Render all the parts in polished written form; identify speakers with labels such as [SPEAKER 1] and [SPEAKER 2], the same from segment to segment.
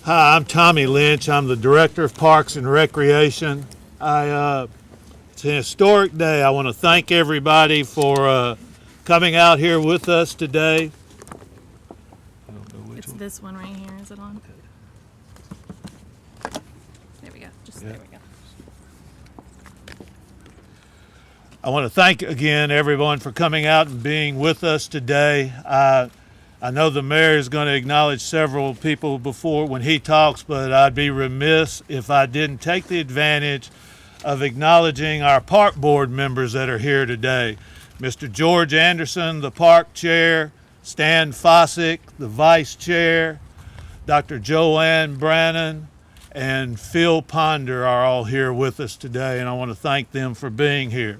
[SPEAKER 1] Hi, I'm Tommy Lynch. I'm the Director of Parks and Recreation. It's an historic day. I want to thank everybody for coming out here with us today.
[SPEAKER 2] It's this one right here. Is it on? There we go. There we go.
[SPEAKER 1] I want to thank again everyone for coming out and being with us today. I know the mayor is going to acknowledge several people before when he talks, but I'd be remiss if I didn't take the advantage of acknowledging our park board members that are here today. Mr. George Anderson, the park chair, Stan Fossick, the vice chair, Dr. Joanne Brannon, and Phil Ponder are all here with us today, and I want to thank them for being here.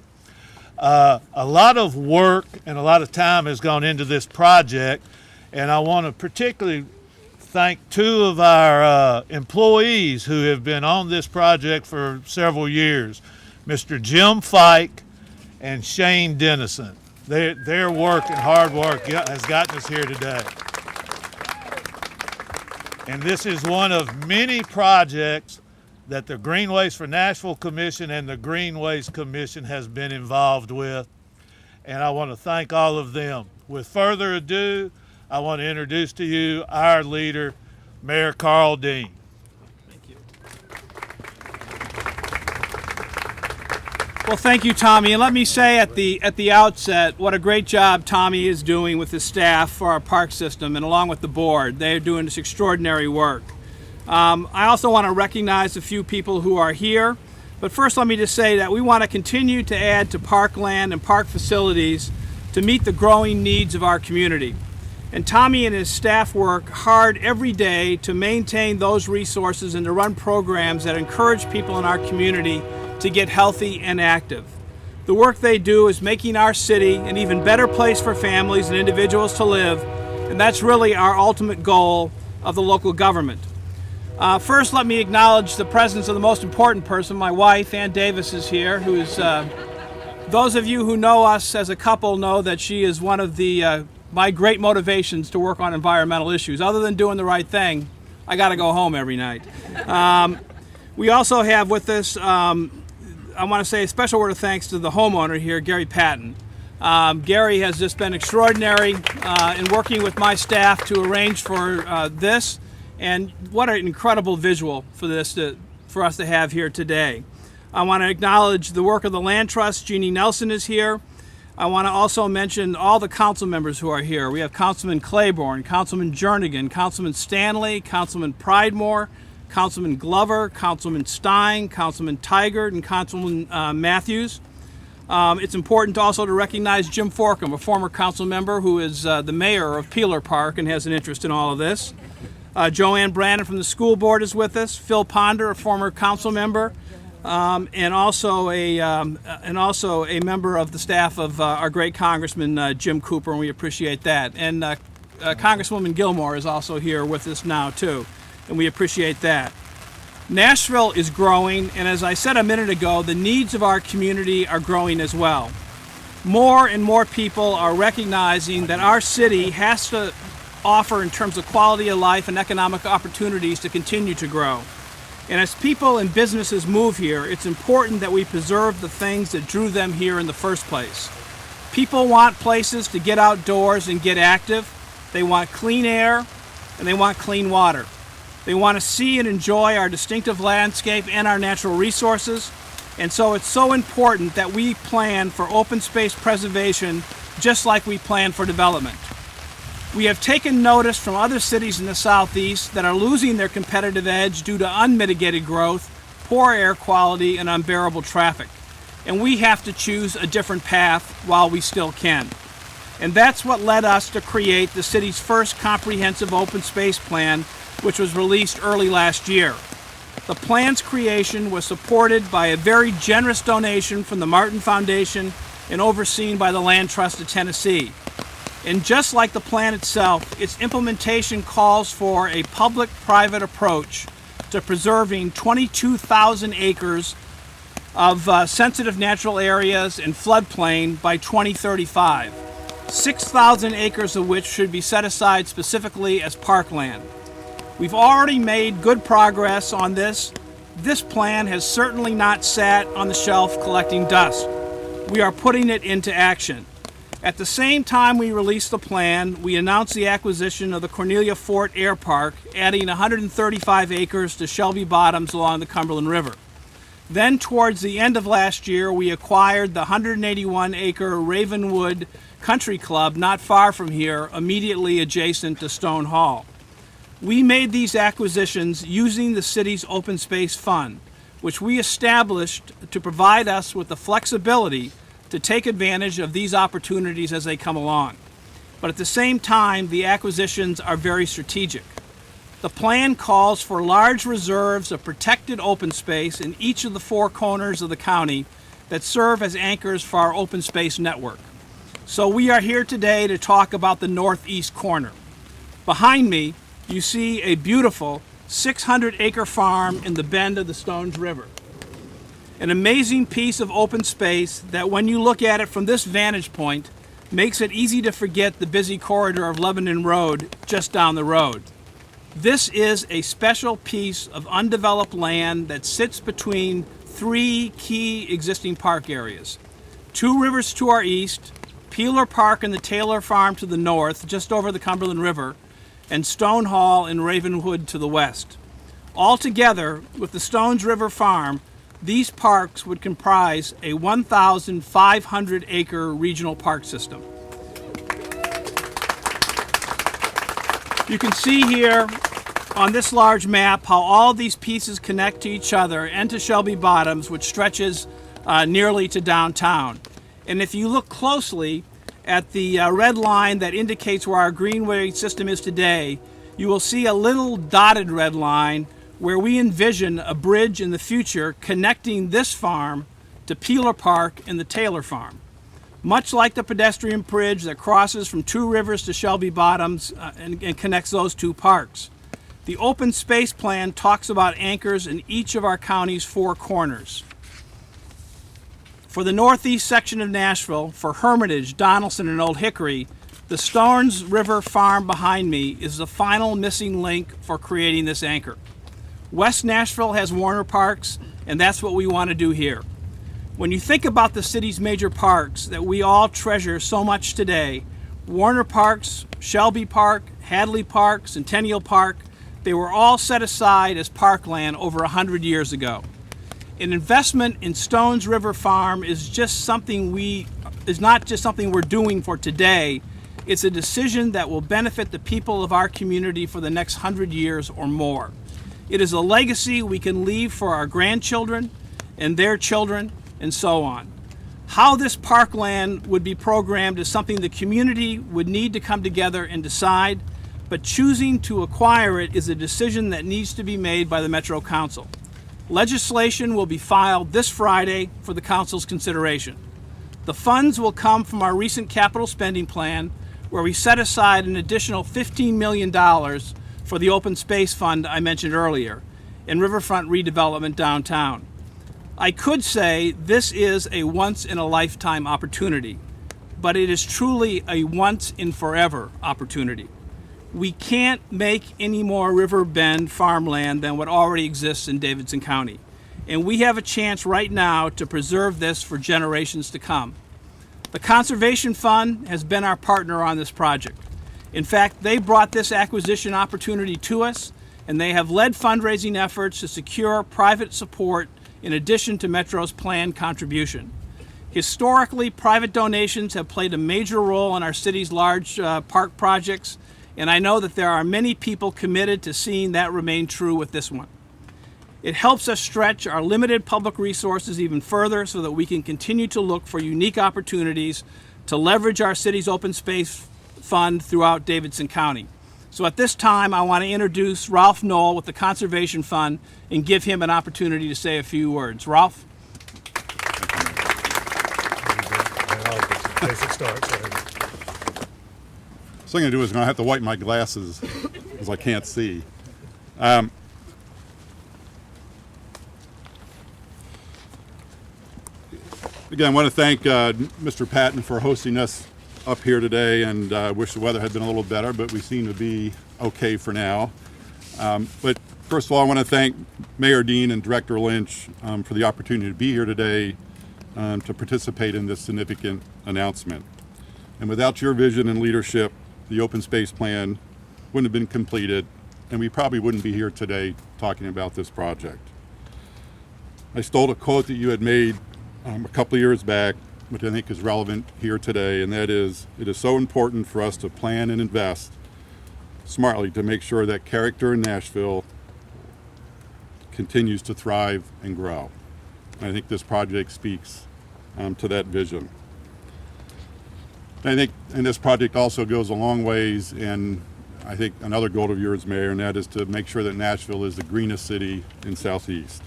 [SPEAKER 1] A lot of work and a lot of time has gone into this project, and I want to particularly thank two of our employees who have been on this project for several years, Mr. Jim Fike and Shane Dennison. Their work and hard work has gotten us here today. And this is one of many projects that the Greenways for Nashville Commission and the Greenways Commission has been involved with, and I want to thank all of them. With further ado, I want to introduce to you our leader, Mayor Karl Dean.
[SPEAKER 3] Thank you. Well, thank you, Tommy. And let me say at the outset what a great job Tommy is doing with his staff for our park system and along with the board. They are doing this extraordinary work. I also want to recognize a few people who are here. But first, let me just say that we want to continue to add to parkland and park facilities to meet the growing needs of our community. And Tommy and his staff work hard every day to maintain those resources and to run programs that encourage people in our community to get healthy and active. The work they do is making our city an even better place for families and individuals to live, and that's really our ultimate goal of the local government. First, let me acknowledge the presence of the most important person. My wife, Ann Davis, is here, who is, those of you who know us as a couple know that she is one of my great motivations to work on environmental issues. Other than doing the right thing, I got to go home every night. We also have with us, I want to say a special word of thanks to the homeowner here, Gary Patton. Gary has just been extraordinary in working with my staff to arrange for this, and what an incredible visual for this for us to have here today. I want to acknowledge the work of the Land Trust. Jeannie Nelson is here. I want to also mention all the council members who are here. We have Councilman Claiborne, Councilman Jernigan, Councilman Stanley, Councilman Pridemore, Councilman Glover, Councilman Stein, Councilman Tigard, and Councilman Matthews. It's important also to recognize Jim Forkham, a former council member who is the mayor of Peeler Park and has an interest in all of this. Joanne Brannon from the school board is with us. Phil Ponder, a former council member. And also a member of the staff of our great Congressman Jim Cooper, and we appreciate that. And Congresswoman Gilmore is also here with us now too, and we appreciate that. Nashville is growing, and as I said a minute ago, the needs of our community are growing as well. More and more people are recognizing that our city has to offer in terms of quality of life and economic opportunities to continue to grow. And as people and businesses move here, it's important that we preserve the things that drew them here in the first place. People want places to get outdoors and get active. They want clean air, and they want clean water. They want to see and enjoy our distinctive landscape and our natural resources. And so it's so important that we plan for open space preservation just like we plan for development. We have taken notice from other cities in the Southeast that are losing their competitive edge due to unmitigated growth, poor air quality, and unbearable traffic. And we have to choose a different path while we still can. And that's what led us to create the city's first comprehensive open space plan, which was released early last year. The plan's creation was supported by a very generous donation from the Martin Foundation and overseen by the Land Trust of Tennessee. And just like the plan itself, its implementation calls for a public-private approach to preserving 22,000 acres of sensitive natural areas and floodplain by 2035, 6,000 acres of which should be set aside specifically as parkland. We've already made good progress on this. This plan has certainly not sat on the shelf collecting dust. We are putting it into action. At the same time we released the plan, we announced the acquisition of the Cornelia Fort Air Park, adding 135 acres to Shelby Bottoms along the Cumberland River. Then towards the end of last year, we acquired the 181-acre Ravenwood Country Club not far from here, immediately adjacent to Stone Hall. We made these acquisitions using the city's open space fund, which we established to provide us with the flexibility to take advantage of these opportunities as they come along. But at the same time, the acquisitions are very strategic. The plan calls for large reserves of protected open space in each of the four corners of the county that serve as anchors for our open space network. So we are here today to talk about the northeast corner. Behind me, you see a beautiful 600-acre farm in the bend of the Stones River. An amazing piece of open space that, when you look at it from this vantage point, makes it easy to forget the busy corridor of Lebanon Road just down the road. This is a special piece of undeveloped land that sits between three key existing park areas. Two rivers to our east, Peeler Park and the Taylor Farm to the north, just over the Cumberland River, and Stone Hall and Ravenwood to the west. Altogether, with the Stones River Farm, these parks would comprise a 1,500-acre regional park system. You can see here on this large map how all these pieces connect to each other and to Shelby Bottoms, which stretches nearly to downtown. And if you look closely at the red line that indicates where our Greenway system is today, you will see a little dotted red line where we envision a bridge in the future connecting this farm to Peeler Park and the Taylor Farm. Much like the pedestrian bridge that crosses from Two Rivers to Shelby Bottoms and connects those two parks. The open space plan talks about anchors in each of our county's four corners. For the northeast section of Nashville, for Hermitage, Donaldson, and Old Hickory, the Stones River Farm behind me is the final missing link for creating this anchor. West Nashville has Warner Parks, and that's what we want to do here. When you think about the city's major parks that we all treasure so much today, Warner Parks, Shelby Park, Hadley Park, Centennial Park, they were all set aside as parkland over 100 years ago. An investment in Stones River Farm is not just something we're doing for today. It's a decision that will benefit the people of our community for the next 100 years or more. It is a legacy we can leave for our grandchildren and their children and so on. How this parkland would be programmed is something the community would need to come together and decide, but choosing to acquire it is a decision that needs to be made by the Metro Council. Legislation will be filed this Friday for the Council's consideration. The funds will come from our recent capital spending plan, where we set aside an additional $15 million for the open space fund I mentioned earlier, and riverfront redevelopment downtown. I could say this is a once-in-a-lifetime opportunity, but it is truly a once-in-forever opportunity. We can't make any more river bend farmland than what already exists in Davidson County, and we have a chance right now to preserve this for generations to come. The Conservation Fund has been our partner on this project. In fact, they brought this acquisition opportunity to us, and they have led fundraising efforts to secure private support in addition to Metro's planned contribution. Historically, private donations have played a major role in our city's large park projects, and I know that there are many people committed to seeing that remain true with this one. It helps us stretch our limited public resources even further so that we can continue to look for unique opportunities to leverage our city's open space fund throughout Davidson County. So at this time, I want to introduce Ralph Knoll with the Conservation Fund and give him an opportunity to say a few words. Ralph?
[SPEAKER 4] Basic start. So I'm going to do is I'm going to have to wipe my glasses because I can't see. Again, I want to thank Mr. Patton for hosting us up here today, and I wish the weather had been a little better, but we seem to be okay for now. But first of all, I want to thank Mayor Dean and Director Lynch for the opportunity to be here today to participate in this significant announcement. And without your vision and leadership, the open space plan wouldn't have been completed, and we probably wouldn't be here today talking about this project. I stole a quote that you had made a couple of years back, which I think is relevant here today, and that is, "It is so important for us to plan and invest smartly to make sure that character in Nashville continues to thrive and grow." And I think this project speaks to that vision. And this project also goes a long ways, and I think another goal of yours, Mayor, and that is to make sure that Nashville is the greenest city in Southeast.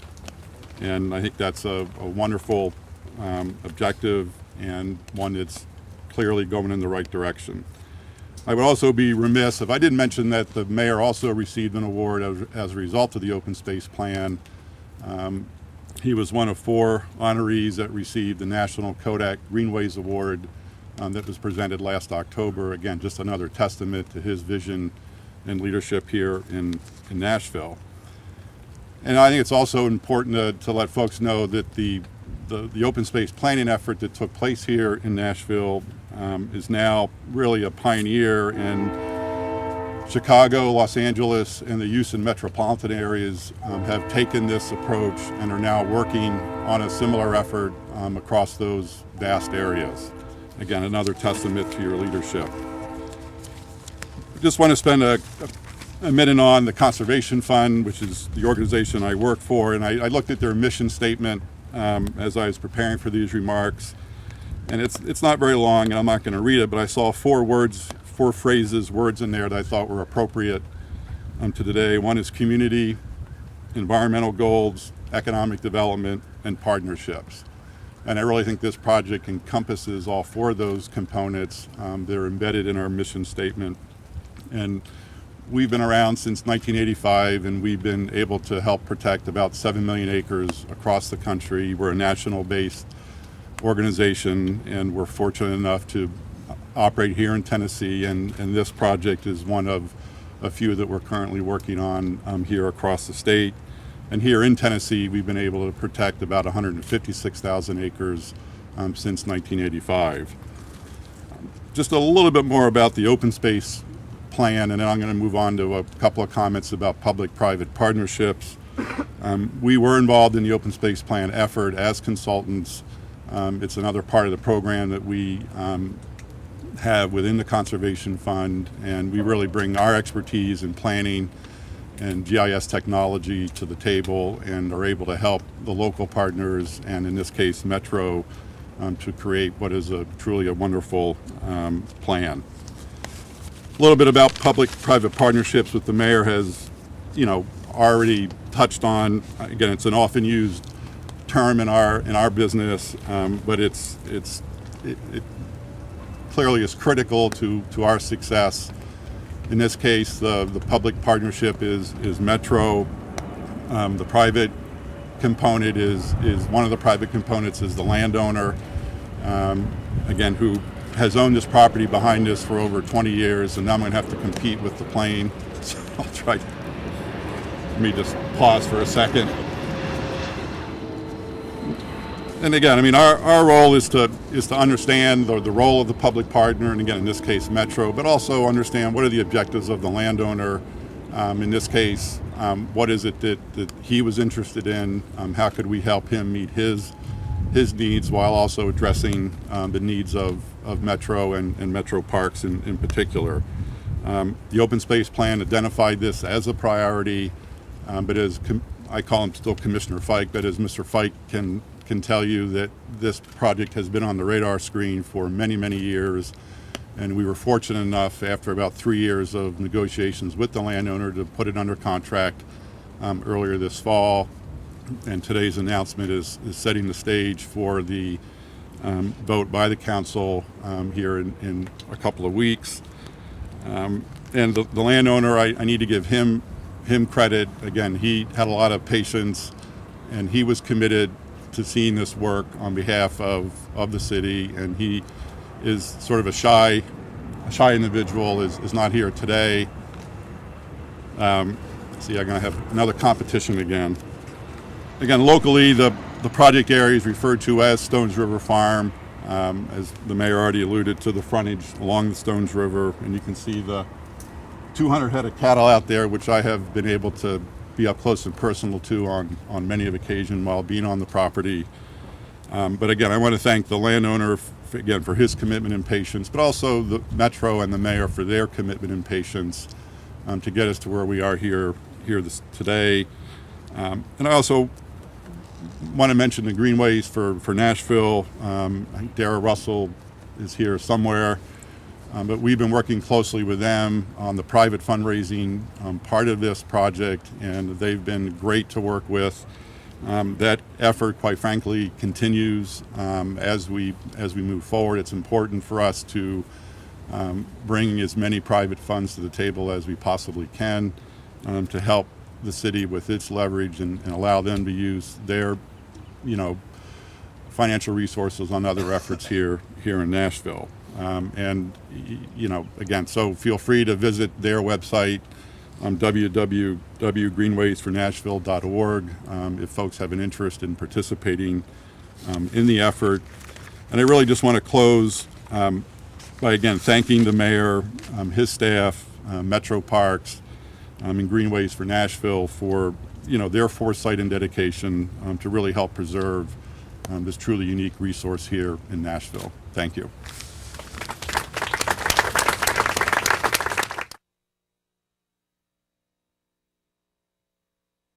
[SPEAKER 4] And I think that's a wonderful objective, and one that's clearly going in the right direction. I would also be remiss if I didn't mention that the mayor also received an award as a result of the open space plan. He was one of 4 honorees that received the National Kodak Greenways Award that was presented last October. Again, just another testament to his vision and leadership here in Nashville. And I think it's also important to let folks know that the open space planning effort that took place here in Nashville is now really a pioneer, in Chicago, Los Angeles, and the Houston metropolitan areas have taken this approach and are now working on a similar effort across those vast areas. Again, another testament to your leadership. I just want to spend a minute on the Conservation Fund, which is the organization I work for, and I looked at their mission statement as I was preparing for these remarks, and it's not very long, and I'm not going to read it, but I saw 4 words in there that I thought were appropriate to today. One is community, environmental goals, economic development, and partnerships. And I really think this project encompasses all 4 of those components. They're embedded in our mission statement. And we've been around since 1985, and we've been able to help protect about 7 million acres across the country. We're a national-based organization, and we're fortunate enough to operate here in Tennessee, and this project is one of a few that we're currently working on here across the state. And here in Tennessee, we've been able to protect about 156,000 acres since 1985. Just a little bit more about the open space plan, and then I'm going to move on to a couple of comments about public-private partnerships. We were involved in the open space plan effort as consultants. It's another part of the program that we have within the Conservation Fund, and we really bring our expertise in planning and GIS technology to the table, and are able to help the local partners, and in this case Metro, to create what is truly a wonderful plan. A little bit about public-private partnerships, what the mayor has already touched on. Again, it's an often used term in our business, but it clearly is critical to our success. In this case, the public partnership is Metro. The private component is one of the private components is the landowner, again, who has owned this property behind us for over 20 years, and now I'm going to have to compete with the plane. So I'll try. Let me just pause for a second. And again, I mean, our role is to understand the role of the public partner, and again, in this case, Metro, but also understand what are the objectives of the landowner. In this case, what is it that he was interested in? How could we help him meet his needs while also addressing the needs of Metro and Metro Parks in particular? The open space plan identified this as a priority, but as I call him still Commissioner Fike, but as Mr. Fike can tell you, that this project has been on the radar screen for many, many years, and we were fortunate enough, after about 3 years of negotiations with the landowner, to put it under contract earlier this fall. And today's announcement is setting the stage for the vote by the council here in a couple of weeks. And the landowner, I need to give him credit. Again, he had a lot of patience, and he was committed to seeing this work on behalf of the city, and he is sort of a shy individual, is not here today. See, I'm going to have another competition again. Again, locally, the project area is referred to as Stones River Farm. As the mayor already alluded to, the frontage along the Stones River, and you can see the 200 head of cattle out there, which I have been able to be up close and personal to on many of occasions while being on the property. But again, I want to thank the landowner for his commitment and patience, but also the Metro and the mayor for their commitment and patience to get us to where we are here today. And I also want to mention the Greenways for Nashville. I think Dara Russell is here somewhere, but we've been working closely with them on the private fundraising part of this project, and they've been great to work with. That effort, quite frankly, continues as we move forward. It's important for us to bring as many private funds to the table as we possibly can to help the city with its leverage and allow them to use their, financial resources on other efforts here in Nashville. Again, so feel free to visit their website, www.greenwaysfornashville.org, if folks have an interest in participating in the effort. And I really just want to close by again thanking the mayor, his staff, Metro Parks, and Greenways for Nashville for their foresight and dedication to really help preserve this truly unique resource here in Nashville. Thank you.